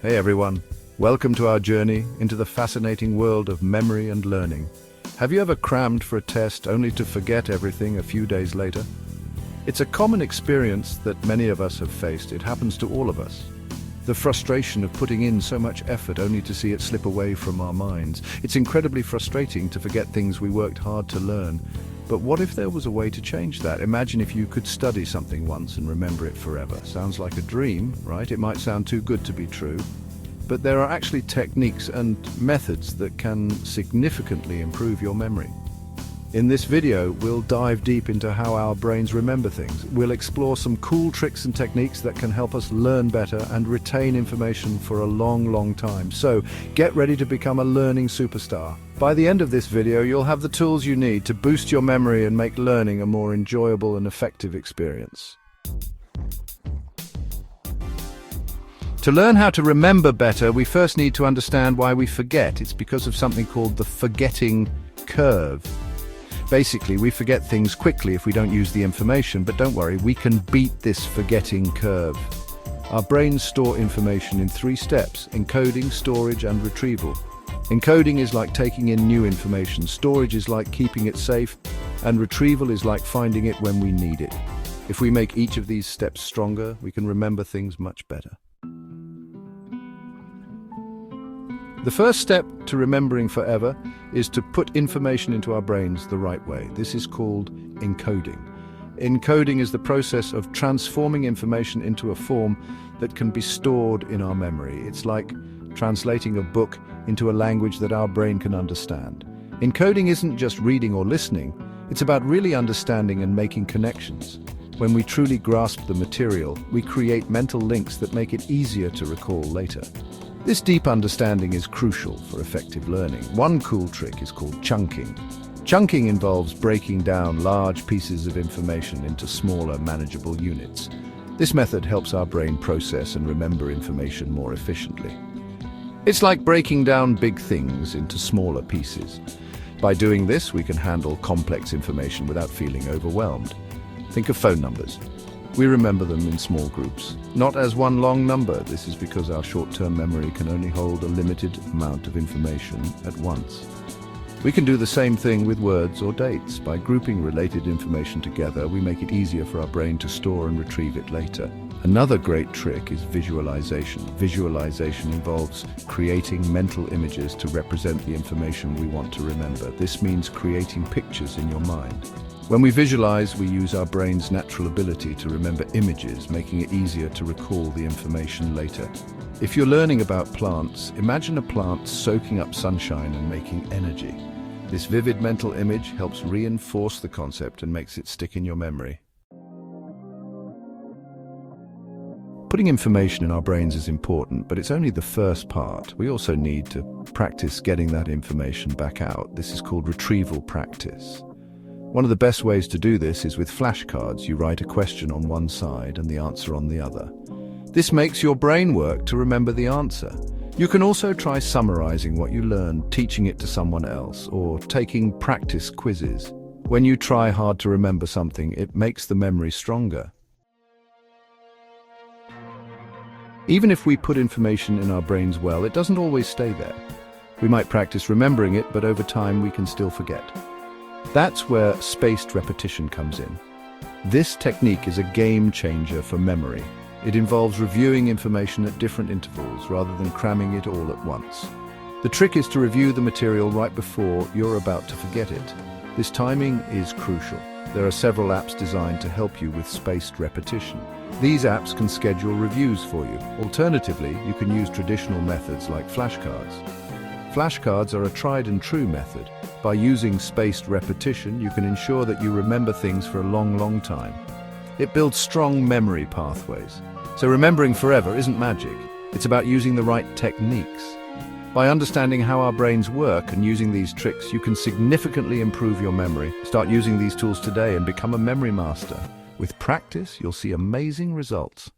Hey everyone, welcome to our journey into the fascinating world of memory and learning. Have you ever crammed for a test only to forget everything a few days later? It's a common experience that many of us have faced. It happens to all of us. The frustration of putting in so much effort only to see it slip away from our minds. It's incredibly frustrating to forget things we worked hard to learn. But what if there was a way to change that? Imagine if you could study something once and remember it forever. Sounds like a dream, right? It might sound too good to be true. But there are actually techniques and methods that can significantly improve your memory. In this video, we'll dive deep into how our brains remember things. We'll explore some cool tricks and techniques that can help us learn better and retain information for a long time. So, get ready to become a learning superstar. By the end of this video, you'll have the tools you need to boost your memory and make learning a more enjoyable and effective experience. To learn how to remember better, we first need to understand why we forget. It's because of something called the forgetting curve. Basically, we forget things quickly if we don't use the information, but don't worry, we can beat this forgetting curve. Our brains store information in 3 steps: encoding, storage, and retrieval. Encoding is like taking in new information, storage is like keeping it safe, and retrieval is like finding it when we need it. If we make each of these steps stronger, we can remember things much better. The first step to remembering forever is to put information into our brains the right way. This is called encoding. Encoding is the process of transforming information into a form that can be stored in our memory. It's like translating a book into a language that our brain can understand. Encoding isn't just reading or listening, it's about really understanding and making connections. When we truly grasp the material, we create mental links that make it easier to recall later. This deep understanding is crucial for effective learning. One cool trick is called chunking. Chunking involves breaking down large pieces of information into smaller, manageable units. This method helps our brain process and remember information more efficiently. It's like breaking down big things into smaller pieces. By doing this, we can handle complex information without feeling overwhelmed. Think of phone numbers. We remember them in small groups, not as one long number. This is because our short-term memory can only hold a limited amount of information at once. We can do the same thing with words or dates. By grouping related information together, we make it easier for our brain to store and retrieve it later. Another great trick is visualization. Visualization involves creating mental images to represent the information we want to remember. This means creating pictures in your mind. When we visualize, we use our brain's natural ability to remember images, making it easier to recall the information later. If you're learning about plants, imagine a plant soaking up sunshine and making energy. This vivid mental image helps reinforce the concept and makes it stick in your memory. Putting information in our brains is important, but it's only the first part. We also need to practice getting that information back out. This is called retrieval practice. One of the best ways to do this is with flashcards. You write a question on one side and the answer on the other. This makes your brain work to remember the answer. You can also try summarizing what you learned, teaching it to someone else, or taking practice quizzes. When you try hard to remember something, it makes the memory stronger. Even if we put information in our brains well, it doesn't always stay there. We might practice remembering it, but over time we can still forget. That's where spaced repetition comes in. This technique is a game changer for memory. It involves reviewing information at different intervals rather than cramming it all at once. The trick is to review the material right before you're about to forget it. This timing is crucial. There are several apps designed to help you with spaced repetition. These apps can schedule reviews for you. Alternatively, you can use traditional methods like flashcards. Flashcards are a tried and true method. By using spaced repetition, you can ensure that you remember things for a long time. It builds strong memory pathways. So remembering forever isn't magic. It's about using the right techniques. By understanding how our brains work and using these tricks, you can significantly improve your memory. Start using these tools today and become a memory master. With practice, you'll see amazing results.